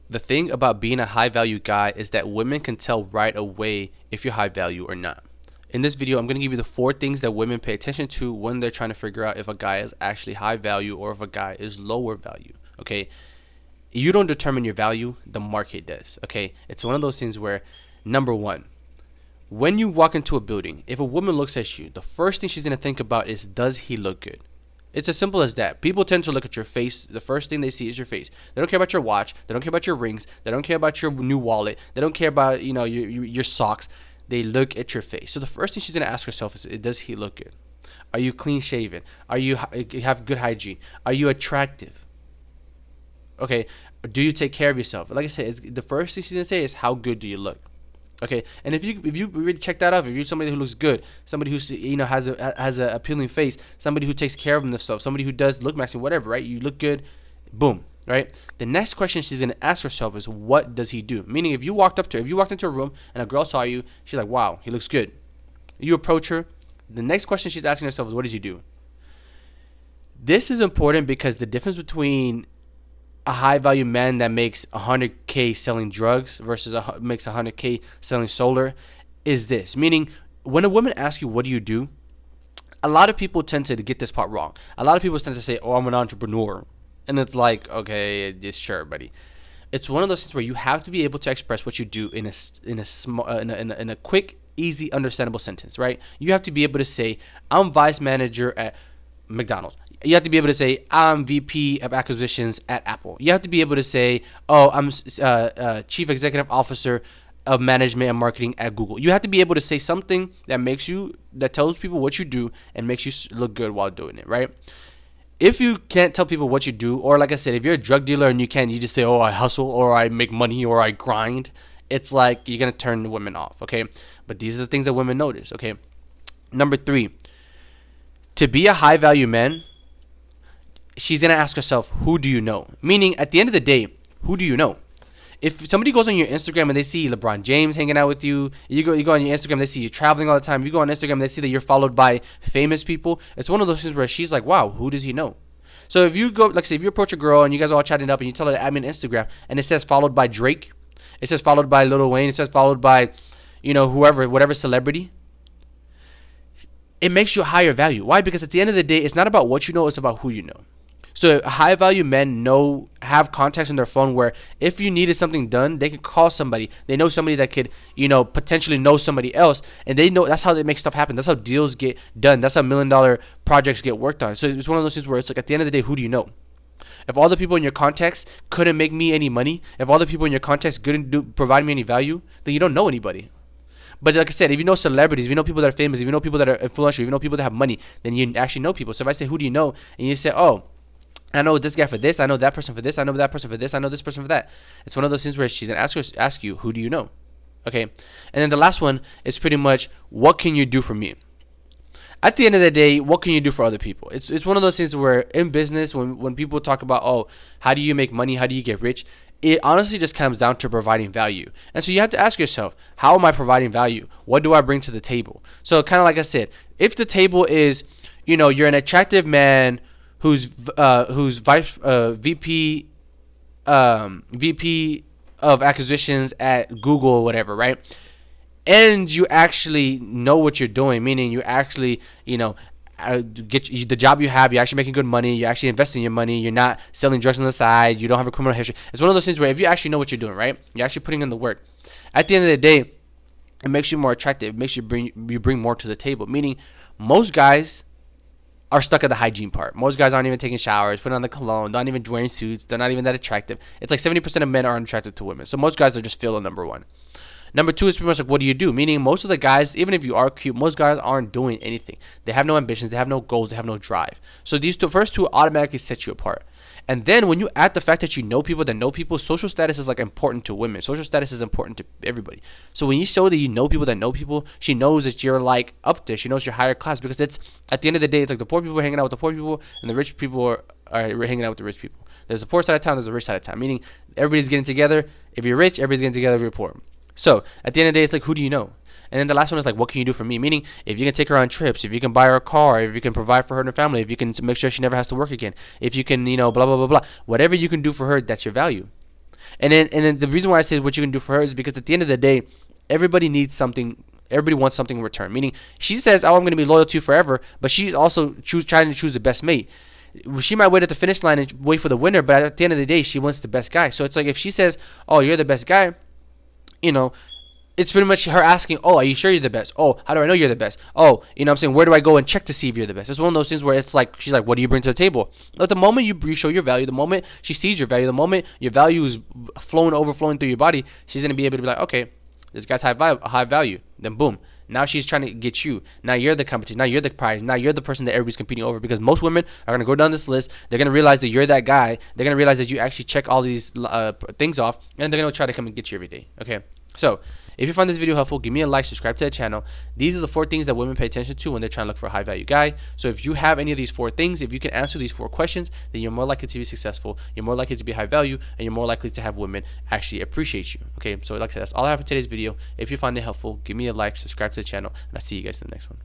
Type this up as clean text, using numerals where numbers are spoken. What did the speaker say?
The thing about being a high value guy is that women can tell right away if you're high value or not. In this video, I'm going to give you the 4 things that women pay attention to when they're trying to figure out if a guy is actually high value or if a guy is lower value. Okay, you don't determine your value, the market does. Okay, it's one of those things where, number one, when you walk into a building, if a woman looks at you, the first thing she's going to think about is, does he look good? It's as simple as that. People tend to look at your face. The first thing they see is your face. They don't care about your watch. They don't care about your rings. They don't care about your new wallet. They don't care about your socks. They look at your face. So the first thing she's gonna ask herself is, does he look good? Are you clean shaven? Are you have good hygiene? Are you attractive? Okay. Do you take care of yourself? Like I said, the first thing she's gonna say is, how good do you look? Okay, and if you really check that off, if you're somebody who looks good, somebody who's has a appealing face, somebody who takes care of themselves, somebody who does look maxing, whatever, right? You look good, boom, right? The next question she's gonna ask herself is, what does he do? Meaning, if you walked into a room and a girl saw you, she's like, wow, he looks good. You approach her. The next question she's asking herself is, what does he do? This is important because the difference between a high value man that makes 100K selling drugs versus makes 100K selling solar is this. Meaning, when a woman asks you, what do you do? A lot of people tend to get this part wrong. A lot of people tend to say, oh, I'm an entrepreneur. And it's like, okay, just sure, buddy. It's one of those things where you have to be able to express what you do in a quick, easy, understandable sentence, right? You have to be able to say, I'm vice manager at McDonald's. You have to be able to say, I'm VP of acquisitions at Apple. You have to be able to say, oh, I'm chief executive officer of management and marketing at Google. You have to be able to say something that tells people what you do and makes you look good while doing it, right? If you can't tell people what you do, or like I said, if you're a drug dealer and you just say, oh, I hustle, or I make money, or I grind, it's like you're going to turn the women off, okay? But these are the things that women notice, okay? Number 3, to be a high value man, she's going to ask herself, who do you know? Meaning, at the end of the day, who do you know? If somebody goes on your Instagram and they see LeBron James hanging out with you, you go on your Instagram, they see you traveling all the time. If you go on Instagram, they see that you're followed by famous people. It's one of those things where she's like, wow, who does he know? So if you go, like say, if you approach a girl and you guys are all chatting up and you tell her to add me on Instagram and it says followed by Drake, it says followed by Lil Wayne, it says followed by, whoever, whatever celebrity, it makes you a higher value. Why? Because at the end of the day, it's not about what you know, it's about who you know. So high value men have contacts on their phone where if you needed something done, they can call somebody. They know somebody that could, potentially know somebody else, and they know that's how they make stuff happen. That's how deals get done. That's how $1 million projects get worked on. So it's one of those things where it's like, at the end of the day, who do you know? If all the people in your contacts couldn't make me any money, if all the people in your contacts couldn't provide me any value, then you don't know anybody. But like I said, if you know celebrities, if you know people that are famous, if you know people that are influential, if you know people that have money, then you actually know people. So if I say, who do you know? And you say, oh, I know this guy for this, I know that person for this, I know that person for this, I know this person for that. It's one of those things where she's going to ask you, who do you know? Okay. And then the last one is pretty much, what can you do for me? At the end of the day, what can you do for other people? It's one of those things where in business, when people talk about, oh, how do you make money? How do you get rich? It honestly just comes down to providing value. And so you have to ask yourself, how am I providing value? What do I bring to the table? So kind of like I said, if the table is, you're an attractive man who's VP of acquisitions at Google or whatever, right? And you actually know what you're doing, meaning you actually, get the job you have, you're actually making good money, you're actually investing your money, you're not selling drugs on the side, you don't have a criminal history. It's one of those things where if you actually know what you're doing, right? You're actually putting in the work. At the end of the day, it makes you more attractive. It makes you bring more to the table. Meaning, most guys are stuck at the hygiene part. Most guys aren't even taking showers, putting on the cologne, not even wearing suits. They're not even that attractive. It's like 70% of men are unattracted to women. So most guys are just feeling number 1. Number 2 is pretty much like, what do you do? Meaning most of the guys, even if you are cute, most guys aren't doing anything. They have no ambitions. They have no goals. They have no drive. So these first two automatically set you apart. And then when you add the fact that you know people that know people, social status is like important to women. Social status is important to everybody. So when you show that you know people that know people, she knows that you're like up there. She knows you're higher class, because it's at the end of the day, it's like the poor people are hanging out with the poor people and the rich people are hanging out with the rich people. There's the poor side of town, there's the rich side of town. Meaning everybody's getting together. If you're rich, everybody's getting together if you're poor. So at the end of the day, it's like, who do you know? And then the last one is like, what can you do for me? Meaning, if you can take her on trips, if you can buy her a car, if you can provide for her and her family, if you can make sure she never has to work again, if you can, blah, blah, blah, blah. Whatever you can do for her, that's your value. And then the reason why I say what you can do for her is because at the end of the day, everybody needs something. Everybody wants something in return. Meaning, she says, "Oh, I'm going to be loyal to you forever," but she's also trying to choose the best mate. She might wait at the finish line and wait for the winner, but at the end of the day, she wants the best guy. So it's like if she says, "Oh, you're the best guy," you know, it's pretty much her asking, "Oh, are you sure you're the best? Oh, how do I know you're the best? Oh, you know what I'm saying, where do I go and check to see if you're the best?" It's one of those things where it's like, she's like, "What do you bring to the table?" But the moment you show your value, the moment she sees your value, the moment your value is overflowing through your body, she's going to be able to be like, "Okay, this guy's high value." Then boom. Now she's trying to get you. Now you're the competition. Now you're the prize. Now you're the person that everybody's competing over, because most women are going to go down this list. They're going to realize that you're that guy. They're going to realize that you actually check all these things off, and they're going to try to come and get you every day. Okay? So, if you find this video helpful, give me a like, subscribe to the channel. These are the 4 things that women pay attention to when they're trying to look for a high value guy. So if you have any of these 4 things, if you can answer these 4 questions, then you're more likely to be successful, you're more likely to be high value, and you're more likely to have women actually appreciate you. Okay, so like I said, that's all I have for today's video. If you find it helpful, give me a like, subscribe to the channel, and I'll see you guys in the next one.